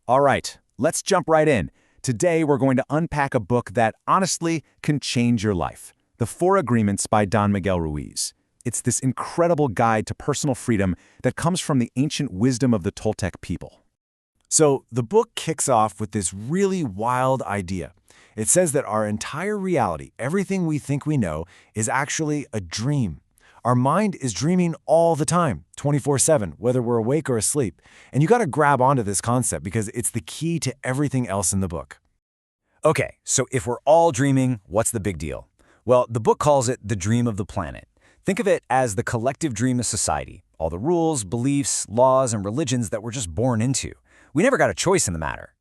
All right, let's jump right in. Today, we're going to unpack a book that honestly can change your life. The Four Agreements by Don Miguel Ruiz. It's this incredible guide to personal freedom that comes from the ancient wisdom of the Toltec people. So, the book kicks off with this really wild idea. It says that our entire reality, everything we think we know, is actually a dream. Our mind is dreaming all the time, 24/7, whether we're awake or asleep. And you got to grab onto this concept because it's the key to everything else in the book. Okay, so if we're all dreaming, what's the big deal? Well, the book calls it the dream of the planet. Think of it as the collective dream of society, all the rules, beliefs, laws, and religions that we're just born into. We never got a choice in the matter.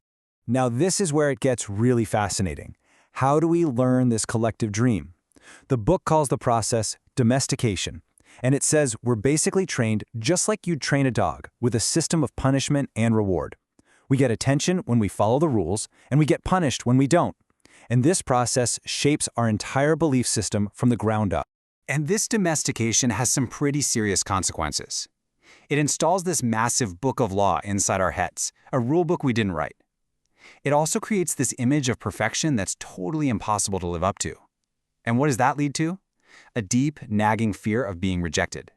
Now, this is where it gets really fascinating. How do we learn this collective dream? The book calls the process domestication, and it says we're basically trained just like you'd train a dog, with a system of punishment and reward. We get attention when we follow the rules, and we get punished when we don't. And this process shapes our entire belief system from the ground up. And this domestication has some pretty serious consequences. It installs this massive book of law inside our heads, a rule book we didn't write. It also creates this image of perfection that's totally impossible to live up to. And what does that lead to? A deep, nagging fear of being rejected.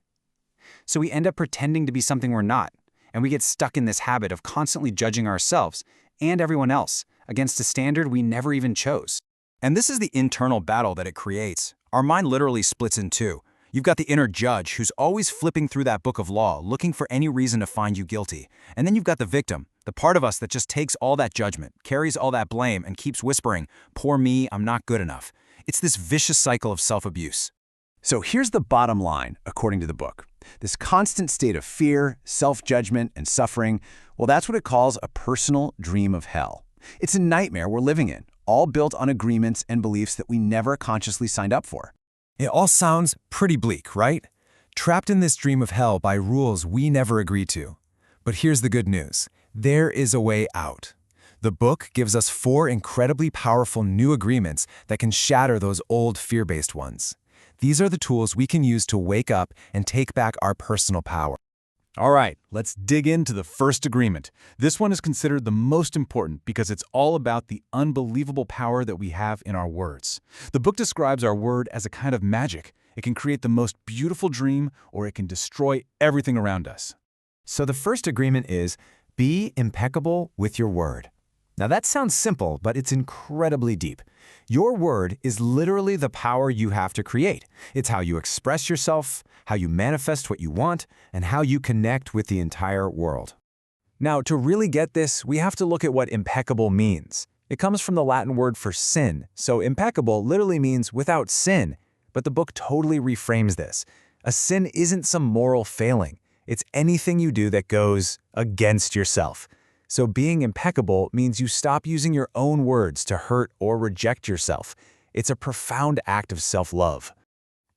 So we end up pretending to be something we're not, and we get stuck in this habit of constantly judging ourselves and everyone else against a standard we never even chose. And this is the internal battle that it creates. Our mind literally splits in two. You've got the inner judge who's always flipping through that book of law, looking for any reason to find you guilty. And then you've got the victim, the part of us that just takes all that judgment, carries all that blame, and keeps whispering, "Poor me, I'm not good enough." It's this vicious cycle of self-abuse. So here's the bottom line, according to the book. This constant state of fear, self-judgment, and suffering, well, that's what it calls a personal dream of hell. It's a nightmare we're living in, all built on agreements and beliefs that we never consciously signed up for. It all sounds pretty bleak, right? Trapped in this dream of hell by rules we never agreed to. But here's the good news. There is a way out. The book gives us 4 incredibly powerful new agreements that can shatter those old fear-based ones. These are the tools we can use to wake up and take back our personal power. All right, let's dig into the first agreement. This one is considered the most important because it's all about the unbelievable power that we have in our words. The book describes our word as a kind of magic. It can create the most beautiful dream, or it can destroy everything around us. So the first agreement is, be impeccable with your word. Now that sounds simple, but it's incredibly deep. Your word is literally the power you have to create. It's how you express yourself, how you manifest what you want, and how you connect with the entire world. Now, to really get this, we have to look at what impeccable means. It comes from the Latin word for sin, so impeccable literally means without sin. But the book totally reframes this. A sin isn't some moral failing. It's anything you do that goes against yourself. So being impeccable means you stop using your own words to hurt or reject yourself. It's a profound act of self-love.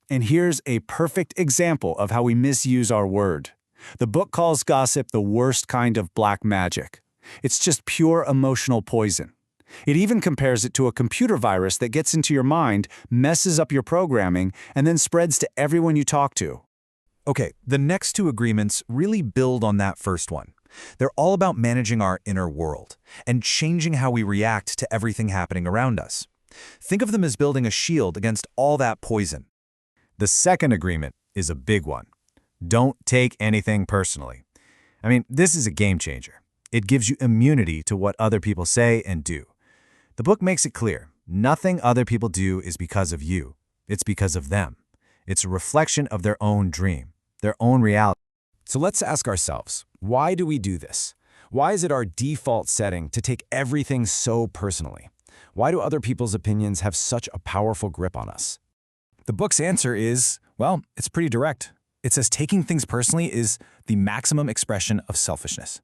And here's a perfect example of how we misuse our word. The book calls gossip the worst kind of black magic. It's just pure emotional poison. It even compares it to a computer virus that gets into your mind, messes up your programming, and then spreads to everyone you talk to. Okay, the next 2 agreements really build on that first one. They're all about managing our inner world and changing how we react to everything happening around us. Think of them as building a shield against all that poison. The second agreement is a big one. Don't take anything personally. I mean, this is a game changer. It gives you immunity to what other people say and do. The book makes it clear, nothing other people do is because of you. It's because of them. It's a reflection of their own dream, their own reality. So let's ask ourselves, why do we do this? Why is it our default setting to take everything so personally? Why do other people's opinions have such a powerful grip on us? The book's answer is, well, it's pretty direct. It says taking things personally is the maximum expression of selfishness.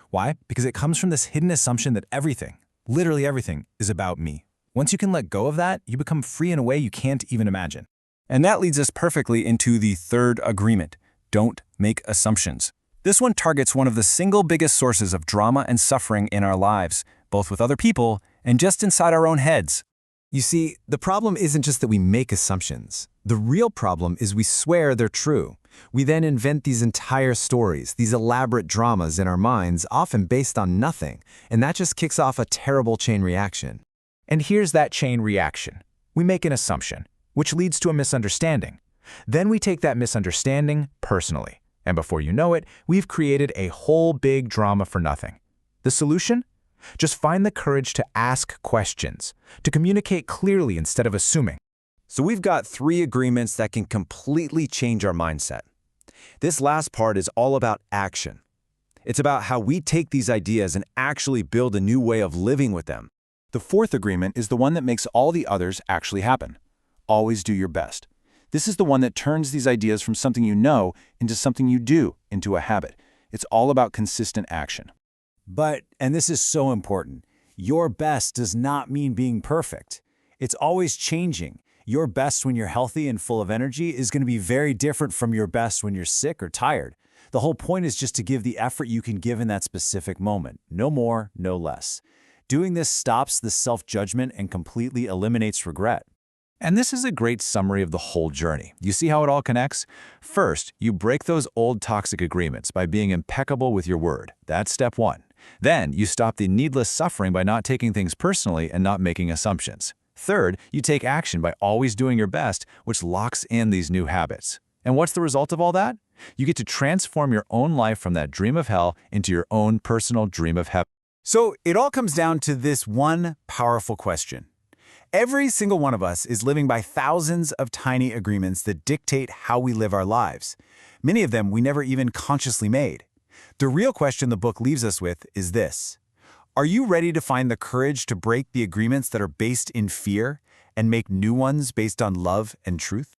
Why? Because it comes from this hidden assumption that everything, literally everything, is about me. Once you can let go of that, you become free in a way you can't even imagine. And that leads us perfectly into the third agreement. Don't make assumptions. This one targets one of the single biggest sources of drama and suffering in our lives, both with other people and just inside our own heads. You see, the problem isn't just that we make assumptions. The real problem is we swear they're true. We then invent these entire stories, these elaborate dramas in our minds, often based on nothing, and that just kicks off a terrible chain reaction. And here's that chain reaction. We make an assumption, which leads to a misunderstanding. Then we take that misunderstanding personally, and before you know it, we've created a whole big drama for nothing. The solution? Just find the courage to ask questions, to communicate clearly instead of assuming. So we've got 3 agreements that can completely change our mindset. This last part is all about action. It's about how we take these ideas and actually build a new way of living with them. The 4th agreement is the one that makes all the others actually happen. Always do your best. This is the one that turns these ideas from something you know into something you do, into a habit. It's all about consistent action. But, and this is so important, your best does not mean being perfect. It's always changing. Your best when you're healthy and full of energy is going to be very different from your best when you're sick or tired. The whole point is just to give the effort you can give in that specific moment. No more, no less. Doing this stops the self-judgment and completely eliminates regret. And this is a great summary of the whole journey. You see how it all connects? First, you break those old toxic agreements by being impeccable with your word. That's step 1. Then, you stop the needless suffering by not taking things personally and not making assumptions. Third, you take action by always doing your best, which locks in these new habits. And what's the result of all that? You get to transform your own life from that dream of hell into your own personal dream of heaven. So it all comes down to this one powerful question. Every single one of us is living by thousands of tiny agreements that dictate how we live our lives. Many of them we never even consciously made. The real question the book leaves us with is this. Are you ready to find the courage to break the agreements that are based in fear and make new ones based on love and truth?